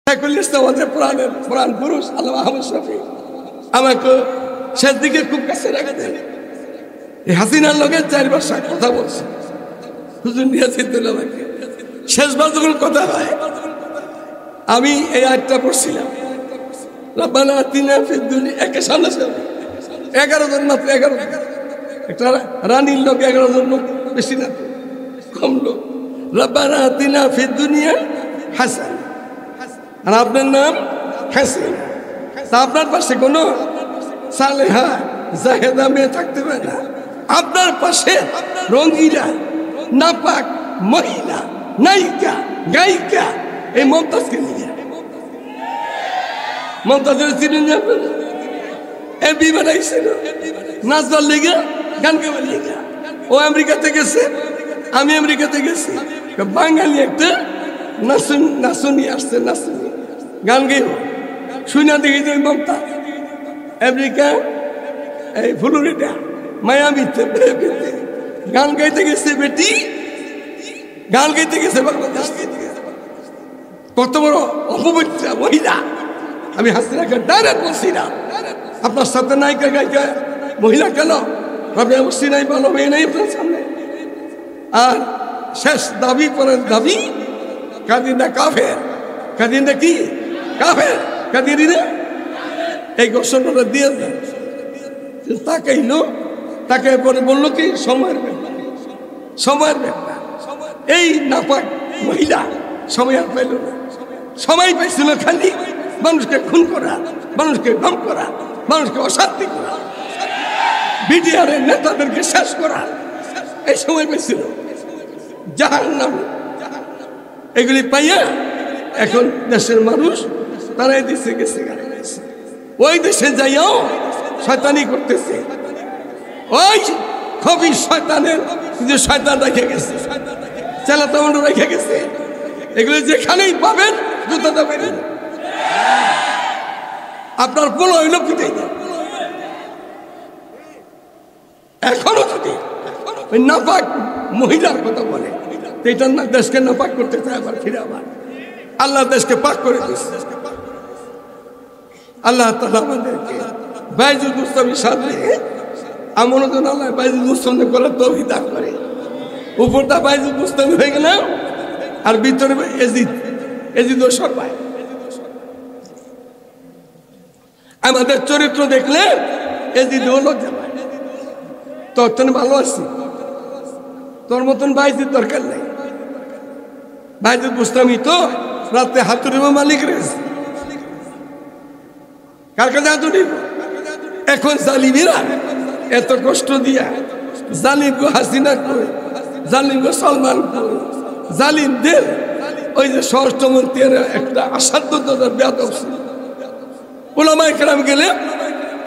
আমাদের প্রাণ পুরুষ আল্লামা আহমদ শফি আমাকে শেষ দিকে খুব কাছে রেখে দেন। এই হাসিনার লোকের 4 বছর কথা বলছে, হুজুর নিয়াজিদুল আমাকে শেষবার যখন কথা হয়, আমি এই আয়াতটা পড়ছিলাম, রাব্বানা আতিনা ফিদ দুনিয়া, একে সামনে 11 জন মাত্র, 11 জন, একটা রানীর লোক 11 জন লোক, বেশি না কম লোক। রাব্বানা আতিনা ফিদ দুনিয়া হাসান, আর আপনার নাম হাসিন, তা আপনার পাশে কোনো সালেহা জাহেদা মেয়ে থাকতে পারে না। আপনার পাশে রঙ্গিলা নাপাক মহিলা নায়িকা গায়িকা এই মমতাজকে নিয়ে, মমতাজের চিনেন যে আপনারা, এমপি বানাইছিল নাচবার লেগে, গান গাবার লেগে। ও আমেরিকাতে গেছে, আমি আমেরিকাতে গেছি, বাঙালি একটা নাচুনি আসছে, নাচুনি গান গাইব শুনে দেখি যে মমতা আমেরিকা এই ফ্লোরিডা মায়ামিতে গান গাইতে গেছে, বেটি গান গাইতে গেছে বাংলাদেশ। কত বড় অপবিত্র মহিলা! আমি হাসিনাকে ডাইরেক্ট বলছি না, আপনার সাথে নায়িকা গায়িকা মহিলা কেন? আপনি অবশ্যই নাই, ভালো মেয়ে নেই আপনার সামনে। আর শেষ দাবি পরের দাবি, কাদিনা কাফের, কাদিনা কি কাফের, কাদিনা এই ঘোষণাটা দিয়ে দেন। তাকাইলো, তাকে পরে বললো কি সময়ের ব্যাপার, সময়ের ব্যাপার। এই নাপাক মহিলা সময় আর পাইল না, সময় পাইছিল খালি মানুষকে খুন করা, মানুষকে গম করা, মানুষকে অশান্তি করা, বিডিআরের নেতাদেরকে শেষ করা, এই সময় পেয়েছিল। জাহান্নাম এগুলি পাইয়া এখন দেশের মানুষ তারাই দেশে গেছে, ওই দেশে যাইয়াও শয়তানি করতেছে। ওই খবি শয়তানের যে শয়তান রেখে গেছে, চেলাতামন্ড রেখে গেছে, এগুলি যেখানেই পাবেন জুতা দেবেন। আপনার পোলো হইল পিটাই দেন। এখনো যদি ওই নাপাক মহিলার কথা বলে, এটা না দেশকে নাপাক করতে চায়, আবার ফিরে আবার আল্লাহ দেশকে পাক করে দিচ্ছে। আল্লাহ তাআলা আমাদেরকে বাইজুল মুস্তাফির সাথে আমল যেন আল্লাহ বাইজুল মুস্তাফি করার তৌফিক দান করে। উপরটা বাইজুল মুস্তাফি হয়ে গেল, আর ভিতরে এজিদ সবাই। আমাদের চরিত্র দেখলে এজিদ লজ্জা পায়, তোর তো ভালো আছি, তোর মতন বাইজির দরকার নেই। বাইজুল মুস্তাফি তো রাতে হাতুড়ি মালিক রয়েছে, কার কাছে হাতুড়ি? এখন জালিমেরা এত কষ্ট দিয়া, জালিম গো হাসিনা কই, জালিম গো সালমান কই, জালিমদের ওই যে স্বরাষ্ট্রমন্ত্রীর একটা আসাধ্যতার বেয়াদব ছিল, উলামায়ে কেরাম গেলে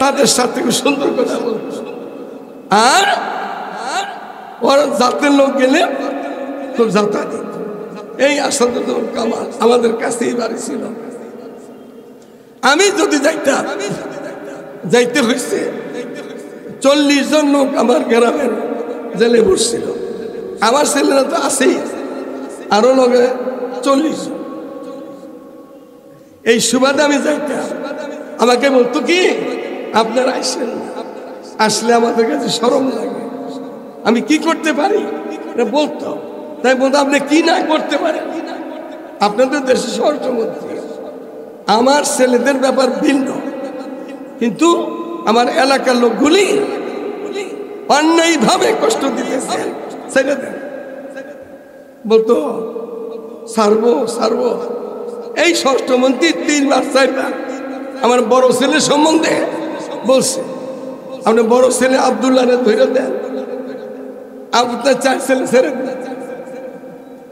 তাদের সাথে খুব সুন্দর কথা বলত, আর ওরা জাতের লোক গেলে খুব জাতা দিত। এই আসাদুল কামাল আমাদের কাছেই বাড়ি ছিল। আমি যদি যাইতাম, যাইতে হয়েছে 40 জন লোক আমার গ্রামের জেলে বসছিল। আমার ছেলেরা তো আছেই, আরো লোকে 40 জন। এই সুবাদে আমি যাইতাম, আমাকে বলতো কি আপনারা আসেন না, আসলে আমাদের কাছে শরম লাগে, আমি কি করতে পারি বলতো। তাই বলতো আপনি কি না করতে পারেন, আপনাদের দেশের স্বরাষ্ট্রমন্ত্রী। আমার ছেলেদের ব্যাপার ভিন্ন, কিন্তু আমার এলাকার লোকগুলি অন্যায় ভাবে কষ্ট দিতেছে, ছেড়ে দেন। বলতো সারবো সারবো। এই স্বরাষ্ট্রমন্ত্রী 3 বার 4 বার আমার বড় ছেলে সম্বন্ধে বলছে, আপনি বড় ছেলে আব্দুল্লাহ ধরে দেন, আপনার 4 ছেলে ছেড়ে দেন।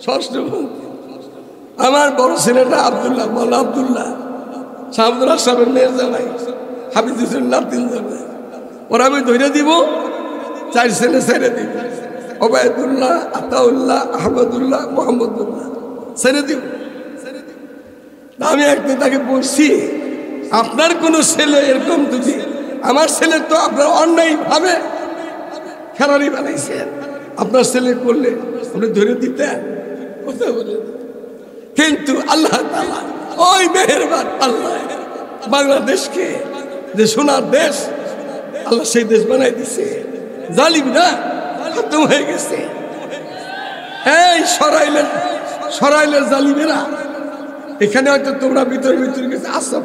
স্বরাষ্ট্রমন্ত্রী আমার বড় ছেলেটা আব্দুল্লাহ, বল আব্দুল্লাহ শাহবুল্লাহ সাহেবের মেয়ের জামাই, হাফিজুল্লাহ 3 জামাই, ওরা আমি ধরে দিব, 4 ছেলে ছেড়ে দিব, ওবায়দুল্লাহ, আতাউল্লাহ, আহমদুল্লাহ, মোহাম্মদুল্লাহ ছেড়ে দিব। আমি একদিন তাকে বলছি, আপনার কোন ছেলে এরকম যদি, আমার ছেলে তো আপনার অন্যায় ভাবে খেলারি বানাইছেন, আপনার ছেলে করলে আপনি ধরে দিতেন, কথা বলে। কিন্তু আল্লাহ তাআলা ওই মেহেরবান আল্লাহ বাংলাদেশকে যে সোনার দেশ আল্লাহ সেই দেশ বানাই দিছে জালিমরা খতম হয়ে গেছে এই সরাইলের জালিমেরা এখানে হয়তো তোমরা ভিতরে গেছে আসা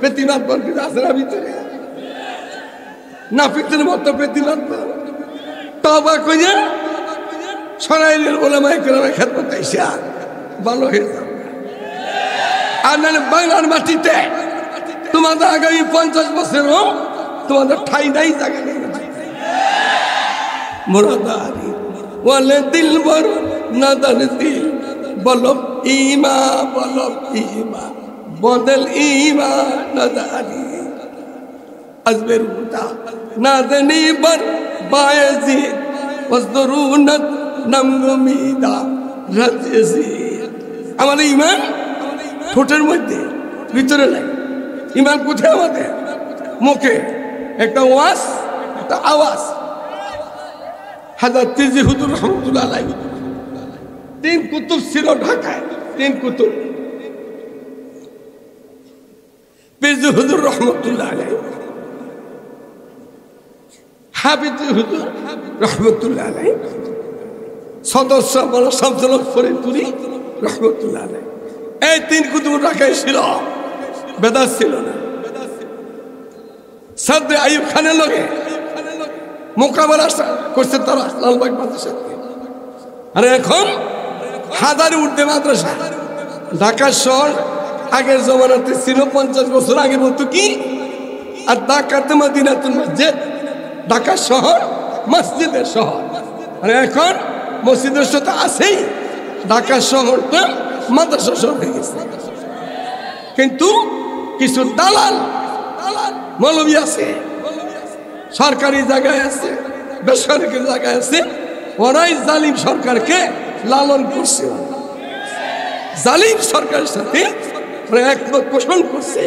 পেতিনাথ বলবি আছে না ভিতরে না পিতের মতো পেতিনাথ তবা কইয়া সরাইলের ওলামায়ে কেরামের খেদমত আইসা ভালো হয়ে যাবে আর নাহলে বাংলার মাটিতে তোমাদের আগামী 50 বছরও তোমাদের ঠাই নাই জায়গা নেই মুরাদারি ওয়ালে দিল বর নাদার দিল বলব ইমা বদল ইমা নাদারি আজবের উতা নাদনি বর বায়জি ওয়াজদরুনাত নামগুমিদা রাজজি আমার ইমান ঠোঁটের মধ্যে ভিতরে নাই ইমান কোথায় আমাদের মুখে একটা ওয়াজ একটা আওয়াজ হাজার তিরজি হুজুর রহমতুল্লাহ আলাইহি 3 কুতুব ছিল ঢাকায় 3 কুতুব তিরজি হুজুর রহমতুল্লাহ আলাইহি হাফিজ হুজুর রহমতুল্লাহ আলাইহি সদস্য বড় শামসুল ফরিদপুরি রহমতুল্লাহ আলাইহি এই 3 কুতুব ঢাকায় ছিল বেদাত ছিল না সাদে আইয়ুব খানের লগে মোকাবেলা করছে তারা লালবাগ মাদ্রাসা আর এখন হাজারে উঠতে মাদ্রাসা ঢাকা শহর আগের জমানাতে ছিল 50 বছর আগে বলতো কি আর ঢাকাতে মদিনাতুল মসজিদ ঢাকা শহর মসজিদের শহর আর এখন মসজিদের সাথে আছেই ঢাকা শহরটা মাদ্রাসা শহর হয়ে গেছে কিন্তু কিছু দালাল মৌলবী আছে সরকারি জায়গায় আছে বেসরকারি জায়গায় আছে ওরাই জালিম সরকারকে লালন করছে জালিম সরকারের সাথে একমত পোষণ করছে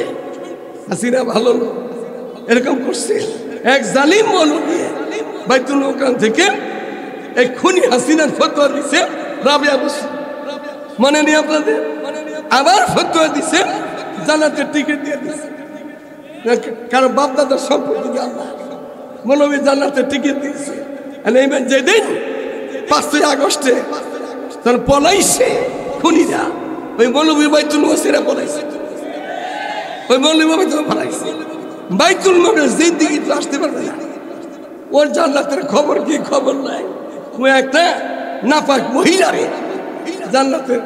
হাসিনা ভালো লোক এরকম করছে এক জালিম মৌলবী বাইতুল মোকাররম থেকে এই খুনি হাসিনার ফতোয়া দিছে রাবিয়া বসু মনে নেই আপনাদের আবার ফতোয়া দিছে জান্নাতের টিকিট দিয়ে দিছে কারণ বাপ দাদার সম্পত্তি আল্লাহ মৌলবী জান্নাতের টিকিট দিয়েছে এইবার যেদিন 5 আগস্টে তার পলাইছে খুনিরা ওই মৌলবী বাইতুল মসজিদে পলাইছে ওই মৌলবী বাইতুল পলাইছে বাইতুল মসজিদ জিন্দেগি তো আসতে পারবে না ওর জান্নাতের খবর কি খবর নাই ও একটা নাপাক মহিলারে জান্নাতের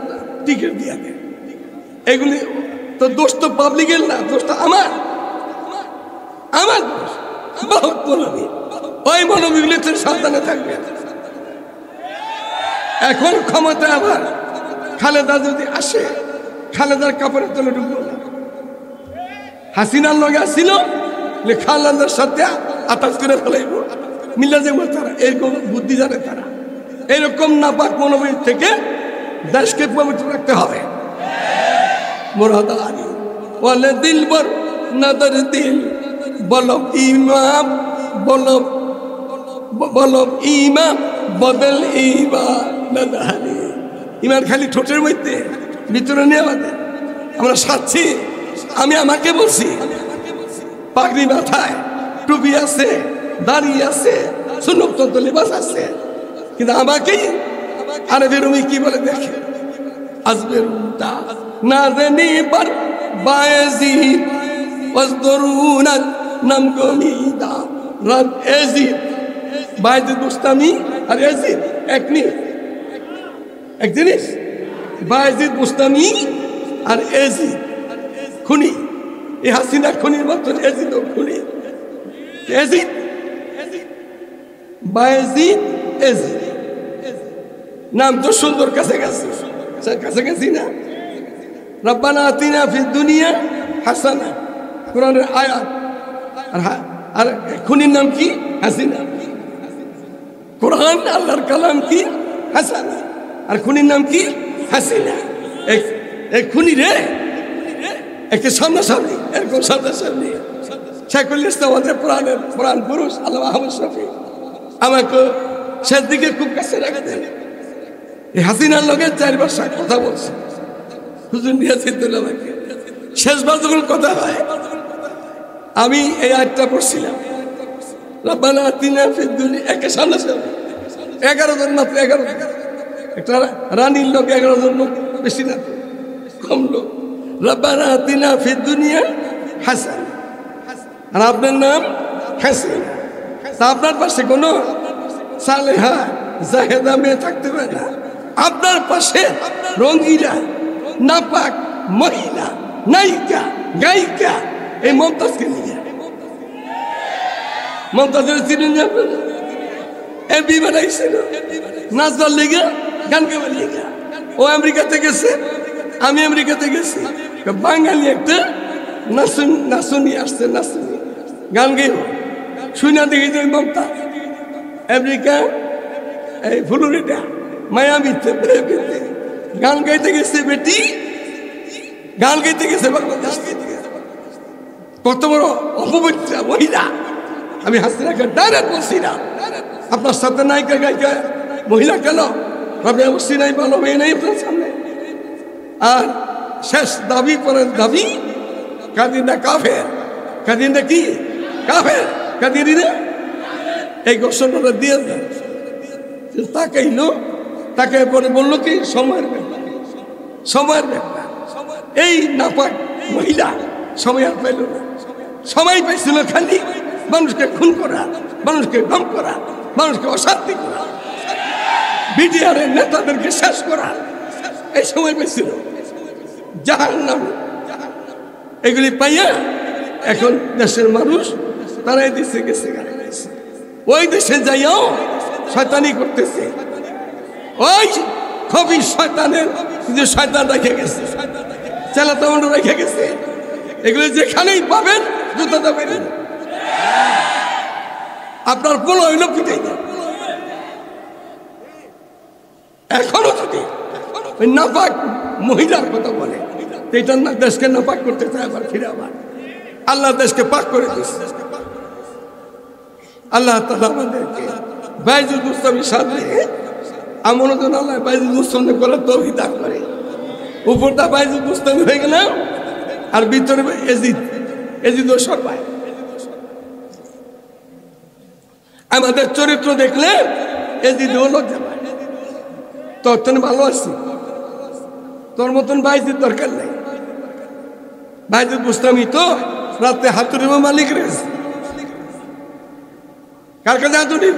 টিকিট দিয়ে দেয় এগুলি তো দোষ তো পাবলিকের না দোষটা আমার বহুত মৌলবী ওই মৌলবীগুলিতে সাবধানে থাকবে এখন ক্ষমতা আবার খালেদা যদি আসে খালেদার কাপড়ের তলে ঢুকবো না হাসিনার লগে আসছিল খালেদার সাথে আটাচ করে ফেলাইব মিলা যাবো তারা এরকম বুদ্ধি জানে তারা এরকম নাপাক মৌলবী থেকে দেশকে পবিত্র রাখতে হবে মুরাদারি ওয়ালে দিলবর নাদার দিল বলব ইমাম বলব ইমাম বদল ইমান নাদারি ইমান খালি ঠোঁটের মধ্যে ভিতরে নিয়ে আমাদের আমরা সাচ্ছি আমি আমাকে বলছি পাগড়ি মাথায় টুপি আছে দাড়ি আছে সুন্নত লিবাস আছে কিন্তু আমাকেই আরে বেরুমি কি বলে দেখে আসবের উল্টা না জানি বার বায়েজিদ ওয়াজদরুনাত নামগুমিদা রাত এজিদ বায়েজিদ বুস্তামি আর এজিদ এক জিনিস বায়েজিদ বুস্তামি আর এজিদ খুনি এই হাসিনা খুনির মতন এজিদ খুনি এজিদ বায়েজিদ এজিদ নাম তো সুন্দর কাছাকাছি না রব্বানা আতিনা ফিদ দুনিয়া হাসানা কোরআনের আয়াত আর খুনির নাম কি হাসিনা কোরআন আল্লাহর কালাম কি হাসানা আর খুনির নাম কি হাসিনা এক খুনি রে একটা সামনাসামনি এরকম সামনাসামনি শেখুল ইসলাম আমাদের পুরাণ পুরুষ আল্লামা আহমদ শফি আমাকে সেদিকে খুব কাছে রাখতেন এই হাসিনার লোকের 4 বছর কথা বলছে হুজুর নিয়ে চিন্তা আমাকে শেষবার যখন কথা হয় আমি এই আয়াতটা পড়ছিলাম, রব্বানা আতিনা ফিদ দুনিয়া, একে সামনে 11 জন মাত্র, 11 জন, একটা রানীর লোক 11 জন লোক, বেশি না কম লোক। রব্বানা আতিনা ফিদ দুনিয়া হাসান, আর আপনার নাম হাসিন। তা আপনার পাশে কোনো সালেহা জাহেদা মেয়ে থাকতে পারে না, আপনার পাশে রঙ্গিলা নাপাক মহিলা নায়িকা গায়িকা এই মমতাজকে নিয়ে। মমতাজের চিনেন যে আপনারা? এমপি বানাইছিল নাচবার লেগে, গান গাবার লেগে। ও আমেরিকাতে গেছে, আমি আমেরিকাতে গেছি। বাঙালি একটা নাচুনি আসছে, নাচুনি গান গাইব শুনে দেখি যে মমতা আমেরিকা এই ফ্লোরিডা মায়ামিতে গান গাইতে গেছে, বেটি গান গাইতে গেছে বাংলাদেশ। কত বড় অপবিত্রা মহিলা! আমি হাসিনাকে ডাইরেক্ট বলছি না, আপনার সাথে নায়িকা গায়িকা মহিলা কেন? আপনি অবশ্যই নাই, ভালো মেয়ে নেই আপনার সামনে। আর শেষ দাবি পরের দাবি, কাদিনা কাফের, কাদিনা কি কাফের, কাদিনা এই ঘোষণাটা দিয়ে দেন। তাকাইলো, তাকে পরে বললো কি সময়ের ব্যাপার, সময়ের ব্যাপার। এই নাপাক মহিলা সময় আর পাইল না, সময় পাইছিল খালি মানুষকে খুন করা, মানুষকে গম করা, মানুষকে অশান্তি করা, বিডিআরের নেতাদেরকে শেষ করা, এই সময় পেয়েছিল। জাহান্নাম এগুলি পাইয়া এখন দেশের মানুষ তারা এই দেশে গেছে, ওই দেশে যাইয়াও শয়তানি করতেছে। ওই খবি শয়তানের যে শয়তান রেখে গেছে, চেলাতামন্ড রেখে গেছে, এগুলি যেখানেই পাবেন জুতা দেবেন। আপনার পোলো হইল পিটাই দেন। এখনো যদি ওই নাপাক মহিলার কথা বলে, এটা না দেশকে নাপাক করতে চায়, আবার ফিরে আবার আল্লাহ দেশকে পাক করে দিচ্ছে। আল্লাহ তাআলা আমাদেরকে বাইজুল মুস্তামির সাথে আমল যেন আল্লাহ বাইজুল মুস্তামি করার তৌফিক দান করে। উপরটা বাইজুল মুস্তামি হয়ে গেল, আর ভিতরে এজিদ সবাই। আমাদের চরিত্র দেখলে এজিদ লজ্জা পায়, তোর তো ভালো আছি, তোর মতন বাইজির দরকার নেই। বাইজুল মুস্তামি তো রাতে হাতুড়ি মালিক রয়েছে, কার কাছে হাতুড়ি